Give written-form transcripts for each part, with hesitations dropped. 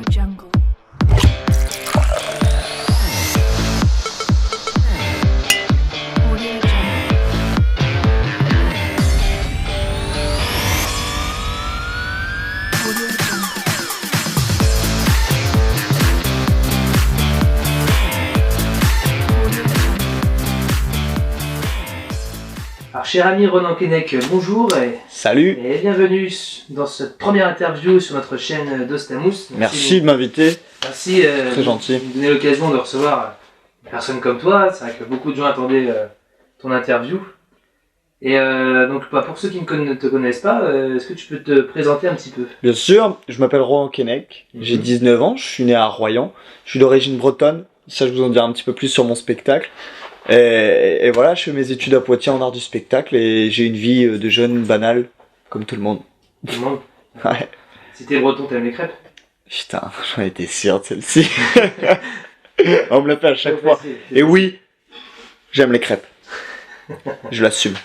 Jungle. Audio Jungle. Audio Jungle. Audio Jungle. Alors, cher ami Ronan Keinec, bonjour Salut, et bienvenue dans cette première interview sur notre chaîne d'Ostamous. merci de m'inviter, Merci très gentil. de nous donner l'occasion de recevoir une personne comme toi. C'est vrai que beaucoup de gens attendaient ton interview. Et donc, pour ceux qui ne te connaissent pas, est-ce que tu peux te présenter un petit peu? Bien sûr, je m'appelle Ronan Keinec, j'ai 19 ans, je suis né à Royan, je suis d'origine bretonne, ça je vous en dirai un petit peu plus sur mon spectacle. Et voilà, je fais mes études à Poitiers en art du spectacle et j'ai une vie de jeune banale, comme tout le monde. Tout le monde. Ouais. Si t'es breton, t'aimes les crêpes? Putain, j'en étais sûr de celle-ci. On me l'a fait à chaque fois. Et oui, j'aime les crêpes. Je l'assume.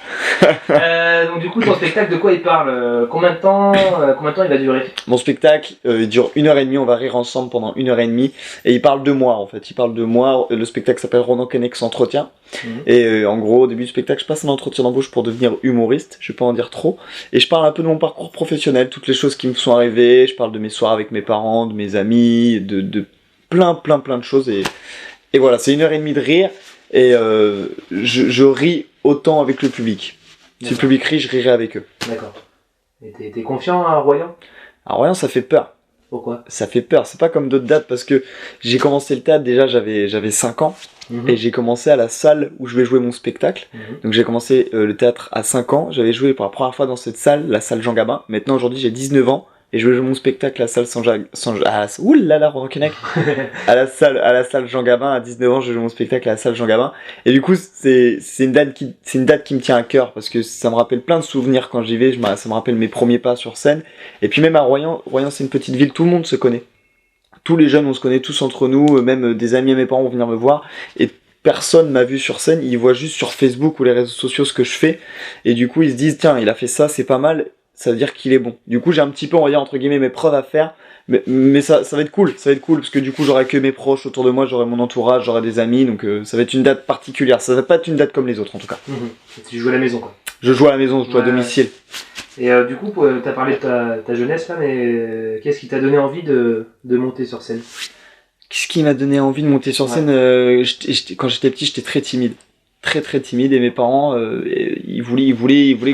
Donc du coup, ton spectacle, de quoi il parle? Combien de temps il va durer? Mon spectacle, il dure 1h30, on va rire ensemble pendant 1h30. Et il parle de moi, en fait. Il parle de moi. Le spectacle s'appelle Ronan Keinec s'entretient. Et en gros, au début du spectacle, je passe un entretien d'embauche pour devenir humoriste. Je vais pas en dire trop. Et je parle un peu de mon parcours professionnel, toutes les choses qui me sont arrivées. Je parle de mes soirs avec mes parents, de mes amis, de plein de choses. Et voilà, c'est 1h30 de rire. Et je ris autant avec le public. Si le public rit, je rirai avec eux. D'accord. Et t'es confiant à Royan? À Royan, ça fait peur. Pourquoi? Ça fait peur. C'est pas comme d'autres dates parce que j'ai commencé le théâtre, déjà j'avais 5 ans. Et j'ai commencé à la salle où je vais jouer mon spectacle. Donc j'ai commencé le théâtre à 5 ans. J'avais joué pour la première fois dans cette salle, la salle Jean Gabin. Maintenant aujourd'hui j'ai 19 ans. Et je vais jouer mon spectacle à la salle oulala, Ronan Keinec. à la salle Jean Gabin, à 19 ans, je joue mon spectacle à la salle Jean Gabin. Et du coup, c'est une date qui me tient à cœur parce que ça me rappelle plein de souvenirs quand j'y vais. Ça me rappelle mes premiers pas sur scène. Et puis même à Royan, c'est une petite ville, tout le monde se connaît. Tous les jeunes, on se connaît tous entre nous, même des amis et mes parents vont venir me voir. Et personne m'a vu sur scène, ils voient juste sur Facebook ou les réseaux sociaux ce que je fais. Et du coup, ils se disent, tiens, il a fait ça, c'est pas mal. Ça veut dire qu'il est bon. Du coup, j'ai un petit peu, on va dire, entre guillemets, mes preuves à faire. Mais ça va être cool, parce que du coup, j'aurai que mes proches autour de moi, j'aurai mon entourage, j'aurai des amis, donc ça va être une date particulière. Ça va pas être une date comme les autres, en tout cas. Tu joues à la maison, quoi. Je joue à la maison, je joue à domicile. Et du coup, t'as parlé de ta jeunesse, là, mais qu'est-ce qui t'a donné envie de monter sur scène? Qu'est-ce qui m'a donné envie de monter sur scène? Quand j'étais petit, j'étais très timide. Très timide, et mes parents ils voulaient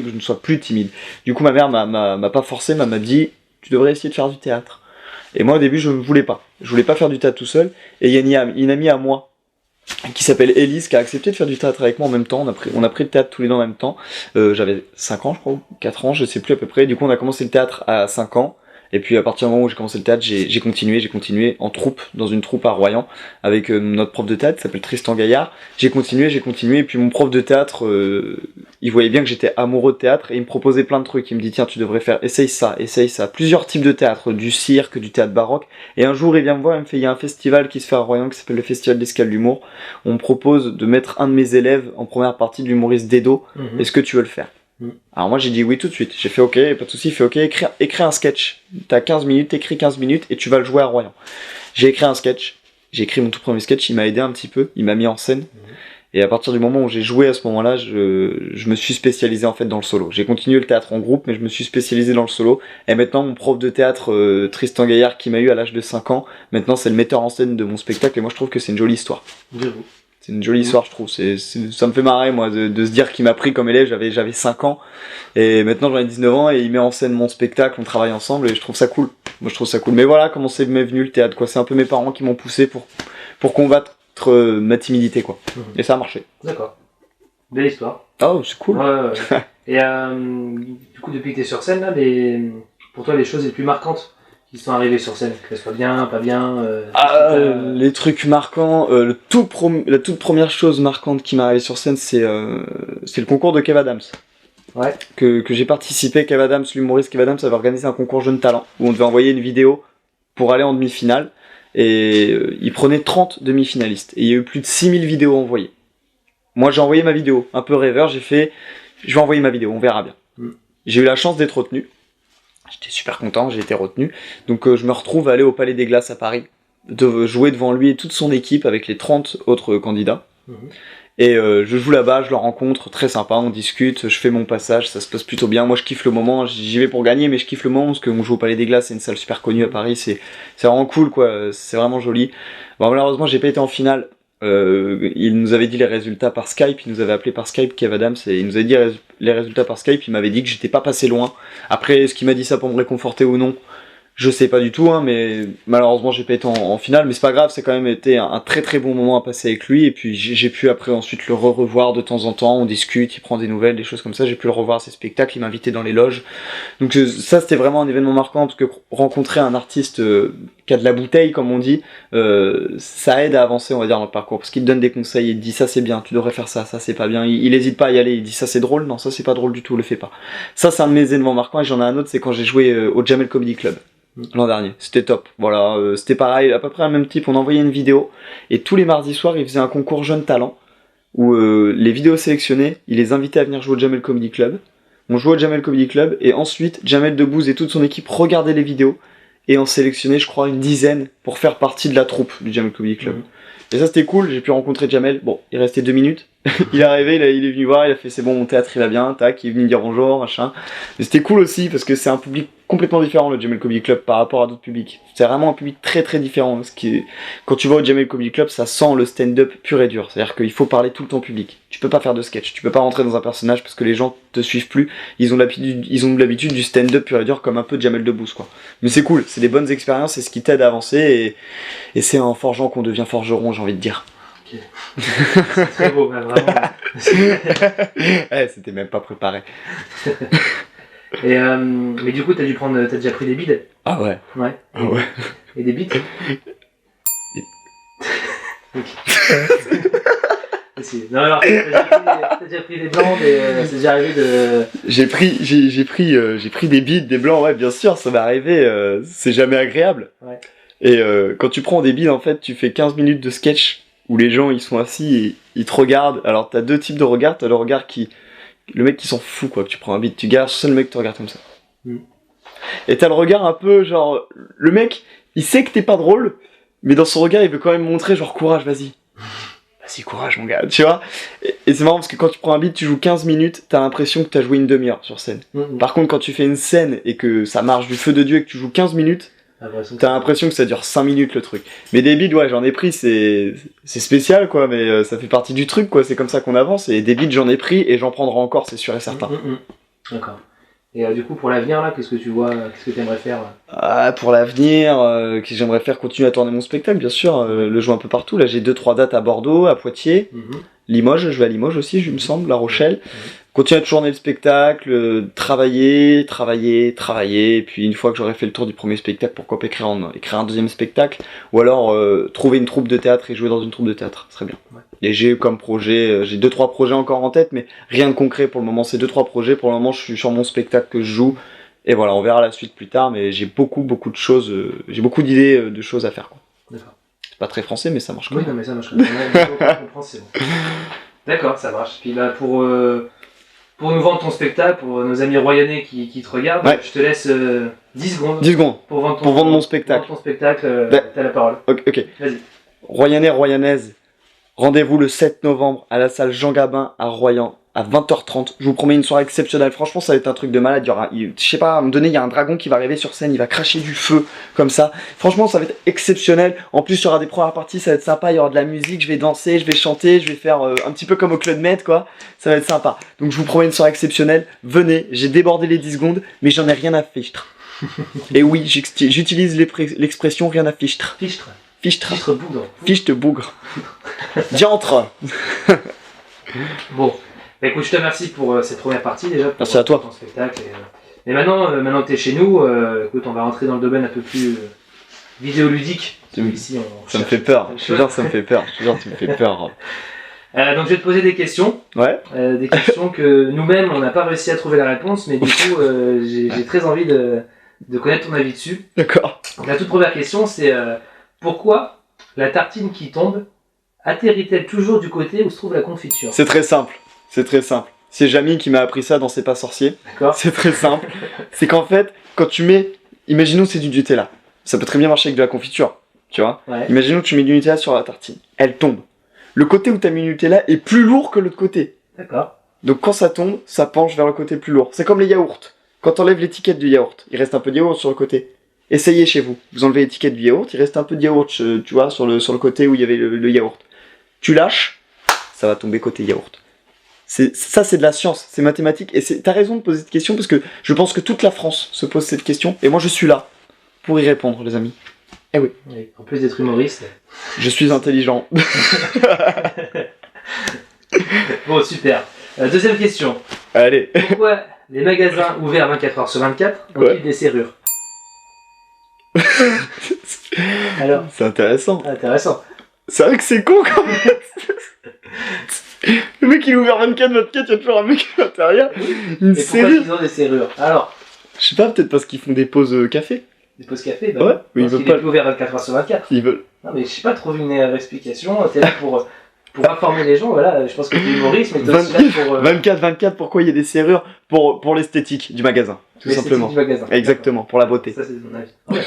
que je ne sois plus timide. Du coup ma mère m'a pas forcé, m'a dit tu devrais essayer de faire du théâtre. Et moi au début je voulais pas faire du théâtre tout seul, et il y a une amie à moi qui s'appelle Élise qui a accepté de faire du théâtre avec moi en même temps. On a pris le théâtre tous les deux en même temps. J'avais 5 ans je crois, 4 ans, je sais plus à peu près. Du coup on a commencé le théâtre à 5 ans. Et puis à partir du moment où j'ai commencé le théâtre, j'ai continué en troupe, dans une troupe à Royan, avec notre prof de théâtre qui s'appelle Tristan Gaillard. J'ai continué, et puis mon prof de théâtre, il voyait bien que j'étais amoureux de théâtre, et il me proposait plein de trucs. Il me dit tiens, tu devrais essaye ça, plusieurs types de théâtre, du cirque, du théâtre baroque. Et un jour il vient me voir, il me fait il y a un festival qui se fait à Royan qui s'appelle le Festival d'Escale d'Humour. On me propose de mettre un de mes élèves en première partie de l'humoriste Dedo. Est-ce que tu veux le faire? Alors moi j'ai dit oui tout de suite, j'ai fait ok, pas de soucis, il fait ok, écris un sketch, t'as 15 minutes, t'écris 15 minutes et tu vas le jouer à Royan. J'ai écrit un sketch, j'ai écrit mon tout premier sketch, il m'a aidé un petit peu, il m'a mis en scène, et à partir du moment où j'ai joué à ce moment-là, je me suis spécialisé en fait dans le solo. J'ai continué le théâtre en groupe, mais je me suis spécialisé dans le solo, et maintenant mon prof de théâtre, Tristan Gaillard, qui m'a eu à l'âge de 5 ans, maintenant c'est le metteur en scène de mon spectacle, et moi je trouve que c'est une jolie histoire. J'avoue. C'est une jolie histoire, je trouve. Ça me fait marrer, moi, de se dire qu'il m'a pris comme élève. J'avais 5 ans. Et maintenant, j'en ai 19 ans. Et il met en scène mon spectacle. On travaille ensemble. Et je trouve ça cool. Moi, je trouve ça cool. Mais voilà comment m'est venu le théâtre, quoi. C'est un peu mes parents qui m'ont poussé pour combattre ma timidité, quoi. Et ça a marché. D'accord. Belle histoire. Oh, c'est cool. Ouais. Et du coup, depuis que t'es sur scène, là, pour toi, les choses les plus marquantes qui sont arrivés sur scène, que ce soit bien, pas bien. Les trucs marquants, la toute première chose marquante qui m'est arrivée sur scène, c'est le concours de Kev Adams. Ouais. Que j'ai participé. Kev Adams, l'humoriste Kev Adams, avait organisé un concours Jeunes Talents où on devait envoyer une vidéo pour aller en demi-finale, et il prenait 30 demi-finalistes, et il y a eu plus de 6000 vidéos envoyées. Moi j'ai envoyé ma vidéo, un peu rêveur, j'ai fait je vais envoyer ma vidéo, on verra bien. J'ai eu la chance d'être retenu. J'étais super content, j'ai été retenu. Donc je me retrouve à aller au Palais des Glaces à Paris, de jouer devant lui et toute son équipe avec les 30 autres candidats. Et je joue là-bas, je le rencontre, très sympa, on discute, je fais mon passage, ça se passe plutôt bien. Moi je kiffe le moment, j'y vais pour gagner, mais je kiffe le moment parce qu'on joue au Palais des Glaces, c'est une salle super connue à Paris, c'est vraiment cool quoi, c'est vraiment joli. Bon, malheureusement j'ai pas été en finale, il nous avait dit les résultats par Skype, il nous avait appelé par Skype, Kev Adams, et il nous avait dit les résultats par Skype, il m'avait dit que j'étais pas passé loin. Après, est-ce qu'il m'a dit ça pour me réconforter ou non? Je sais pas du tout, hein, mais malheureusement j'ai pas été en finale, mais c'est pas grave, c'est quand même été un très très bon moment à passer avec lui, et puis j'ai pu après ensuite le revoir de temps en temps, on discute, il prend des nouvelles, des choses comme ça, j'ai pu le revoir à ses spectacles, il m'invitait dans les loges, donc ça c'était vraiment un événement marquant, parce que rencontrer un artiste qui a de la bouteille comme on dit, ça aide à avancer on va dire dans le parcours, parce qu'il te donne des conseils, il te dit ça c'est bien, tu devrais faire ça, ça c'est pas bien, il hésite pas à y aller, il dit ça c'est drôle, non ça c'est pas drôle du tout, le fais pas. Ça c'est un de mes événements marquants, et j'en ai un autre, c'est quand j'ai joué au Jamel Comedy Club. L'an dernier, c'était top, voilà, c'était pareil, à peu près le même type, on envoyait une vidéo, et tous les mardis soirs, il faisait un concours Jeunes Talents, où les vidéos sélectionnées, il les invitait à venir jouer au Jamel Comedy Club, on jouait au Jamel Comedy Club, et ensuite, Jamel Debbouze et toute son équipe regardaient les vidéos, et en sélectionnaient, je crois, une dizaine, pour faire partie de la troupe du Jamel Comedy Club. Et ça c'était cool, j'ai pu rencontrer Jamel, bon, il restait 2 minutes, il est arrivé, il est venu voir, il a fait c'est bon, mon théâtre il va bien, tac, il est venu me dire bonjour, machin. Mais c'était cool aussi, parce que c'est un public complètement différent, le Jamel Comedy Club, par rapport à d'autres publics. C'est vraiment un public très très différent, quand tu vas au Jamel Comedy Club, ça sent le stand-up pur et dur, c'est-à-dire qu'il faut parler tout le temps au public. Tu peux pas faire de sketch, tu peux pas rentrer dans un personnage parce que les gens te suivent plus, ils ont l'habitude du stand-up pur et dur comme un peu Jamel Debbouze quoi. Mais c'est cool, c'est des bonnes expériences, c'est ce qui t'aide à avancer, et c'est en forgeant qu'on devient forgeron, j'ai envie de dire. Okay. C'est très beau, même, vraiment. Ouais, c'était même pas préparé. Et mais du coup, t'as déjà pris des bides? Ah ouais. Ouais. Ah ouais. Et des bites? Non, alors, t'as déjà pris des blancs, c'est déjà arrivé de... J'ai pris des bides, des blancs, ouais, bien sûr, ça m'est arrivé, c'est jamais agréable. Ouais. Et quand tu prends des bides, en fait, tu fais 15 minutes de sketch où les gens, ils sont assis et ils te regardent. Alors, t'as 2 types de regards, t'as le regard le mec qui s'en fout, quoi, que tu prends un bide, tu gardes, seul le mec te regarde comme ça. Et t'as le regard un peu, genre, le mec, il sait que t'es pas drôle, mais dans son regard, il veut quand même montrer, genre, courage, vas-y. Vas-y, courage, mon gars, tu vois. Et c'est marrant parce que quand tu prends un beat, tu joues 15 minutes, t'as l'impression que t'as joué une demi-heure sur scène. Par contre, quand tu fais une scène et que ça marche du feu de Dieu et que tu joues 15 minutes, t'as l'impression que ça dure 5 minutes le truc. Mais des beats, ouais, j'en ai pris, c'est spécial, quoi, mais ça fait partie du truc, quoi, c'est comme ça qu'on avance. Et des beats, j'en ai pris et j'en prendrai encore, c'est sûr et certain. D'accord. Et du coup, pour l'avenir, là, qu'est-ce que tu vois, qu'est-ce que tu aimerais faire pour l'avenir, j'aimerais faire continuer à tourner mon spectacle, bien sûr, le jouer un peu partout. Là, j'ai 2-3 dates à Bordeaux, à Poitiers, Limoges, je vais à Limoges aussi, je me semble, La Rochelle. Continuer à tourner le spectacle, travailler, et puis une fois que j'aurai fait le tour du premier spectacle, pourquoi pas écrire un deuxième spectacle, ou alors trouver une troupe de théâtre et jouer dans une troupe de théâtre, ce serait bien. Ouais. Et j'ai comme projet, j'ai 2-3 projets encore en tête, mais rien de concret pour le moment, c'est 2-3 projets, pour le moment je suis sur mon spectacle que je joue, et voilà, on verra la suite plus tard, mais j'ai beaucoup de choses, j'ai beaucoup d'idées de choses à faire, quoi. D'accord. C'est pas très français, mais ça marche quand même. Oui, non, mais ça marche quand même. On comprend, c'est bon. D'accord, ça marche. Puis là, pour nous vendre ton spectacle, pour nos amis royannais qui te regardent, ouais. Je te laisse 10 secondes. 10 secondes. Pour vendre mon spectacle. Pour vendre ton spectacle, t'as la parole. Ok. Vas-y. Royannais, royannaises, rendez-vous le 7 novembre à la salle Jean Gabin à Royan à 20h30. Je vous promets une soirée exceptionnelle. Franchement, ça va être un truc de malade. Je sais pas, à un moment donné, il y a un dragon qui va arriver sur scène, il va cracher du feu comme ça. Franchement, ça va être exceptionnel. En plus, il y aura des premières parties, ça va être sympa. Il y aura de la musique, je vais danser, je vais chanter, je vais faire un petit peu comme au Club Med, quoi. Ça va être sympa. Donc, je vous promets une soirée exceptionnelle. Venez, j'ai débordé les 10 secondes, mais j'en ai rien à fichtre. Et oui, j'utilise l'expression rien à fichtre. Fichtre. Fichtre bougre. Fichtre bougre. Diantre. Bon. Bah écoute, je te remercie pour cette première partie déjà. Merci à toi. Ton spectacle. Et maintenant que tu es chez nous, écoute, on va rentrer dans le domaine un peu plus vidéoludique. Ici, ça me fait peur. Je te jure, ça me fait peur. Je te jure, tu me fais peur. Donc je vais te poser des questions. Ouais. Des questions que nous-mêmes, on n'a pas réussi à trouver la réponse, mais du coup, j'ai très envie de connaître ton avis dessus. D'accord. Donc la toute première question, c'est pourquoi la tartine qui tombe atterrit-elle toujours du côté où se trouve la confiture? C'est très simple. C'est Jamie qui m'a appris ça dans C'est pas sorcier. D'accord. C'est très simple. C'est qu'en fait, quand tu mets, imaginons que c'est du Nutella, ça peut très bien marcher avec de la confiture, tu vois. Ouais. Imaginons que tu mets du Nutella sur la tartine, elle tombe. Le côté où t'as mis Nutella est plus lourd que l'autre côté. D'accord. Donc quand ça tombe, ça penche vers le côté plus lourd. C'est comme les yaourts. Quand t'enlèves l'étiquette du yaourt, il reste un peu de yaourt sur le côté. Essayez chez vous. Vous enlevez l'étiquette du yaourt, il reste un peu de yaourt, tu vois, sur le côté où il y avait le yaourt. Tu lâches, ça va tomber côté yaourt. Ça, c'est de la science, c'est mathématique. Et t'as raison de poser cette question parce que je pense que toute la France se pose cette question. Et moi, je suis là pour y répondre, les amis. Eh oui, Oui. En plus d'être humoriste. je suis intelligent. Bon, super. Deuxième question. Allez. Pourquoi les magasins ouverts 24 heures sur 24 ont-ils Ouais. des serrures? Alors, C'est intéressant. intéressant. C'est vrai que c'est con quand même. Le mec il est ouvert 24/24, il y a toujours un mec à l'intérieur. Une Et pourquoi serrure. ils ont des serrures? Alors, Je sais pas, peut-être parce qu'ils font des pauses café. des pauses café, Ouais, mais ils parce veulent qu'il pas- est plus ouvert 24 heures sur 24. Ils veulent. Non, mais je sais pas trop une explication. T'es là pour informer les gens, voilà. Je pense que t'es humoriste, mais t'es aussi là pour 24/24, pourquoi il y a des serrures? Pour l'esthétique du magasin, tout l'esthétique simplement. du magasin. Exactement, pour la beauté. Ça, c'est mon avis. Ouais.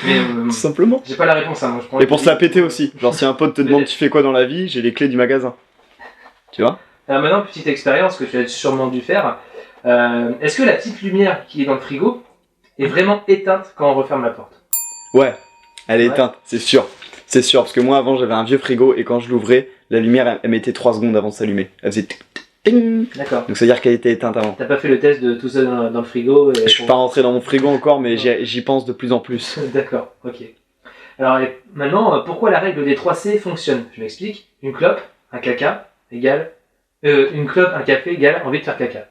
Mais Tout simplement. j'ai pas la réponse, hein, moi. Je prends Et pour se la péter aussi. Genre si un pote te demande Mais- tu fais quoi dans la vie, j'ai les clés du magasin. Tu vois? Alors maintenant, petite expérience que tu as sûrement dû faire. Est-ce que la petite lumière qui est dans le frigo est vraiment éteinte quand on referme la porte? Ouais, elle est Ouais. éteinte, c'est sûr. C'est sûr, parce que moi avant j'avais un vieux frigo et quand je l'ouvrais, la lumière elle mettait 3 secondes avant de s'allumer. Elle faisait ting. D'accord. Donc ça veut dire qu'elle était éteinte avant. T'as pas fait le test de tout ça dans le frigo et Je suis pas rentré dans mon frigo encore, mais j'y pense de plus en plus. D'accord, ok. Alors et maintenant, pourquoi la règle des 3 C fonctionne? Je m'explique. Une clope, un caca, égale... une clope, un café, égale envie de faire caca.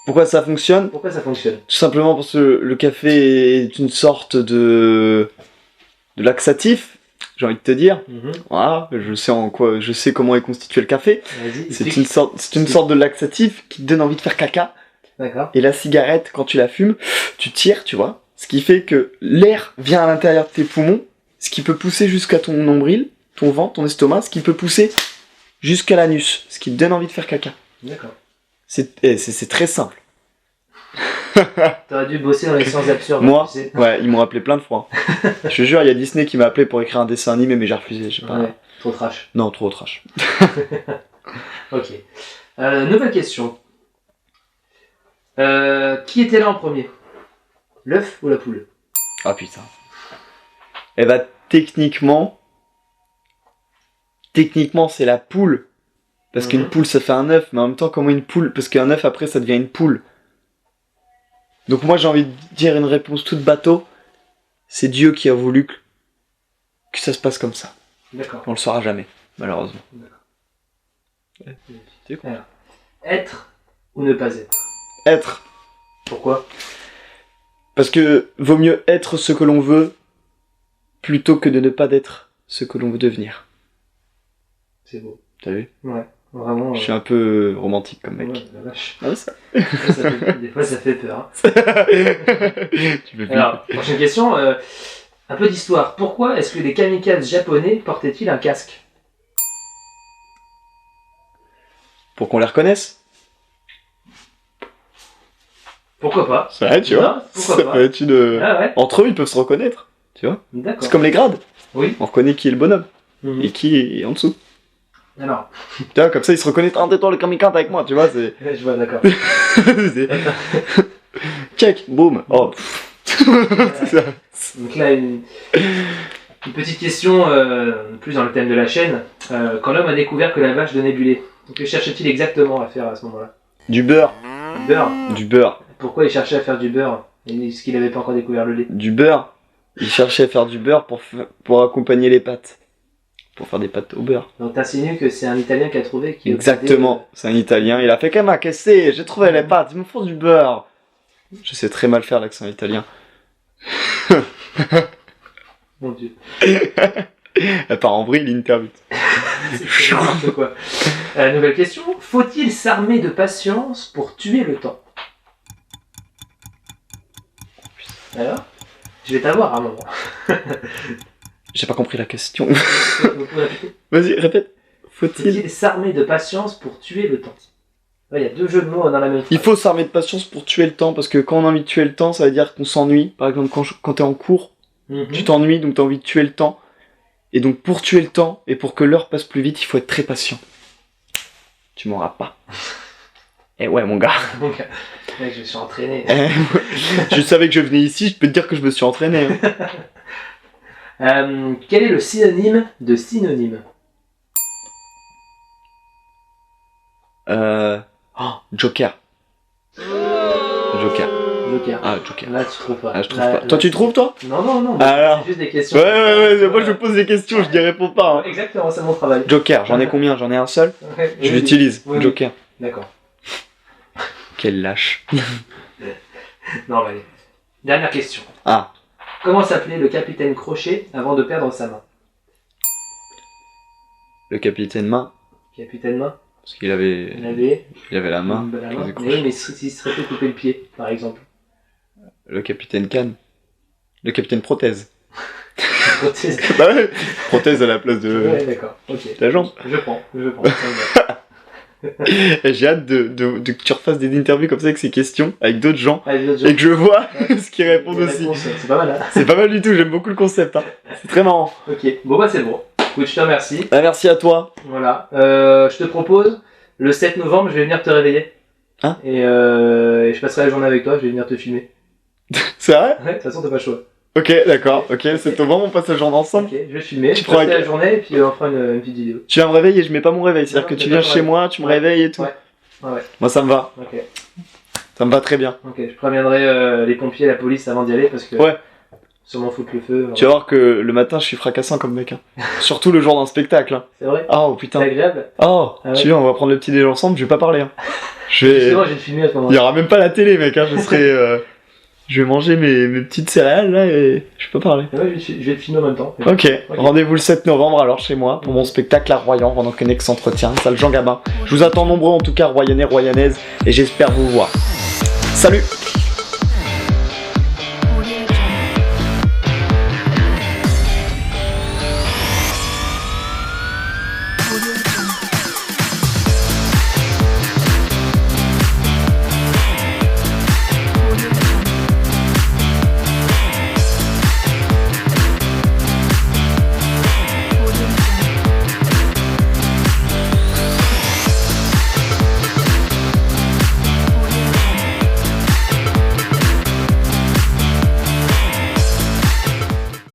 Pourquoi ça fonctionne? Pourquoi ça fonctionne? Tout simplement parce que le café est une sorte de laxatif, j'ai envie de te dire. Voilà, je sais comment est constitué le café. Vas-y, C'est explique. une sorte de laxatif qui te donne envie de faire caca. D'accord. Et la cigarette, quand tu la fumes, tu tires, tu vois. Ce qui fait que l'air vient à l'intérieur de tes poumons, ce qui peut pousser jusqu'à ton nombril, ton ventre, ton estomac, ce qui peut pousser jusqu'à l'anus, ce qui te donne envie de faire caca. D'accord. C'est très simple. T'aurais dû bosser dans les sciences absurdes. Moi, tu sais. ouais, ils m'ont appelé plein de fois. Je te jure, il y a Disney qui m'a appelé pour écrire un dessin animé, mais j'ai refusé. Je sais pas. Ouais, trop trash. Non, trop trash. Ok. Nouvelle question. Qui était là en premier? L'œuf ou la poule? Ah putain. Eh bah, techniquement, c'est la poule. Parce qu'une poule, ça fait un œuf, mais en même temps, comment une poule? Parce qu'un œuf, après, ça devient une poule. Donc moi, j'ai envie de dire une réponse toute bateau. C'est Dieu qui a voulu que ça se passe comme ça. D'accord. On le saura jamais, malheureusement. C'est con. Alors, être ou ne pas être? Être. Pourquoi? Parce que vaut mieux être ce que l'on veut plutôt que de ne pas être ce que l'on veut devenir. C'est beau. T'as vu? Ouais. Vraiment. Je suis un peu romantique comme mec. Ouais, la vache. Ah, ça. Des fois, ça fait peur. Hein. Tu veux Alors, prochaine question. Un peu d'histoire. Pourquoi est-ce que les kamikazes japonais portaient-ils un casque? Pour qu'on les reconnaisse? Pourquoi pas? Ouais, tu Non, vois. pourquoi Ça pas. peut être une. Ah ouais. Entre eux, ils peuvent se reconnaître. Tu vois? D'accord. C'est comme les grades. Oui. On reconnaît qui est le bonhomme Mhm. et qui est en dessous. Alors, Tu vois, comme ça, ils se reconnaissent. Ah, t'es toi le kamikaze avec moi, tu vois. C'est. je vois, d'accord. C'est- Check, boum. Oh. C'est ça. Donc là, une petite question, plus dans le thème de la chaîne. Quand l'homme a découvert que la vache donnait du lait, que cherchait-il exactement à faire à ce moment-là? Du beurre. Du beurre. Du beurre. Pourquoi il cherchait à faire du beurre? Est-ce qu'il n'avait pas encore découvert le lait? Du beurre. Il cherchait à faire du beurre pour accompagner les pâtes. Pour faire des pâtes au beurre. Donc t'insinues que c'est un Italien qui a trouvé qui Exactement. C'est un Italien. Il a fait comme qu'est-ce que c'est? J'ai trouvé les pâtes. Il me faut du beurre. Je sais très mal faire l'accent italien. Mon dieu. Elle part en vrille, l'interview. C'est n'importe quoi. Nouvelle question. Faut-il s'armer de patience pour tuer le temps? Alors? Je vais t'avoir à un moment. J'ai pas compris la question. Vous pouvez répéter? Vas-y, répète. Faut-il Faut-il s'armer de patience pour tuer le temps? Ouais, il y a deux jeux de mots dans la même phrase. Il faut s'armer de patience pour tuer le temps, parce que quand on a envie de tuer le temps, ça veut dire qu'on s'ennuie. Par exemple, quand t'es en cours, Mhm. tu t'ennuies, donc t'as envie de tuer le temps. Et donc pour tuer le temps, et pour que l'heure passe plus vite, il faut être très patient. Tu m'auras pas. Eh ouais, mon gars. Donc, mec, je suis entraîné. Je savais que je venais ici, je peux te dire que je me suis entraîné. Quel est le synonyme de synonyme? Joker. Joker. Joker. Ah, Joker. Là, tu trouves pas. Ah, je trouve Là- pas. là, Toi, tu trouves, toi? Non, non, non. Alors. C'est juste des questions. Ouais, moi je pose des questions, je n'y réponds pas. Hein. Exactement, c'est mon travail. Joker, j'en ai combien? J'en ai un seul? Ouais, Je oui, l'utilise, oui, oui. Joker. D'accord. Quel lâche. Non, bah, allez. Dernière question. Ah, Comment s'appelait le capitaine Crochet avant de perdre sa main? le capitaine main, Capitaine main? parce qu'il avait, Il avait la main. la qui main. faisait Mais crochet. oui, mais s'il se serait fait couper le pied, par exemple. Le capitaine canne. Le capitaine prothèse. Prothèse. Bah ouais, prothèse à la place de Ouais, d'accord. Ok. la jambe. Je prends. Ça me va. Et j'ai hâte que tu refasses des interviews comme ça avec ces questions, avec d'autres gens, Allez, d'autres gens. et que je vois ce qu'ils Les répondent aussi. réponses, c'est pas mal, hein. C'est pas mal du tout, j'aime beaucoup le concept. Hein. C'est très marrant. Ok. Bon, bah, c'est bon. Écoute, je te remercie. Bah, merci à toi. Voilà. Je te propose, le 7 novembre, je vais venir te réveiller. Hein et je passerai la journée avec toi, je vais venir te filmer. C'est vrai? Ouais, de toute façon, t'as pas le choix. Ok, d'accord. Ok, c'est novembre, on passe la journée ensemble. Ok, je vais filmer, Tu je prends passerai un- la journée et puis on fera une petite vidéo. Tu viens me réveiller, je mets pas mon réveil. C'est-à-dire Non, que mais tu pas viens ton chez réveil. moi, tu me Ouais. réveilles et tout. Ouais. Ouais. Moi, ça me va. Ok. Ça me va très bien. Ok, je préviendrai les pompiers et la police avant d'y aller parce que. Ouais. Sûrement foutre le feu. Tu vas voir que le matin, je suis fracassant comme mec. Hein. Surtout le jour d'un spectacle. Hein. C'est vrai? Oh C'est putain. agréable? Oh, Ah ouais. tu vois, on va prendre le petit déjeuner ensemble, je vais pas parler. Hein. Je vais... Justement, je vais te filmer à ce Il y moment-là. aura même pas la télé, mec. Hein. Je serai. Je vais manger mes petites céréales là et je peux parler. Ouais, je vais te filmer en même temps. Ok, Ok. rendez-vous le 7 novembre alors chez moi pour mon spectacle à Royan pendant que Nex s'entretient, salle Jean Gabin. Je vous attends nombreux en tout cas, Royanais, Royanaises, et j'espère vous voir. Salut!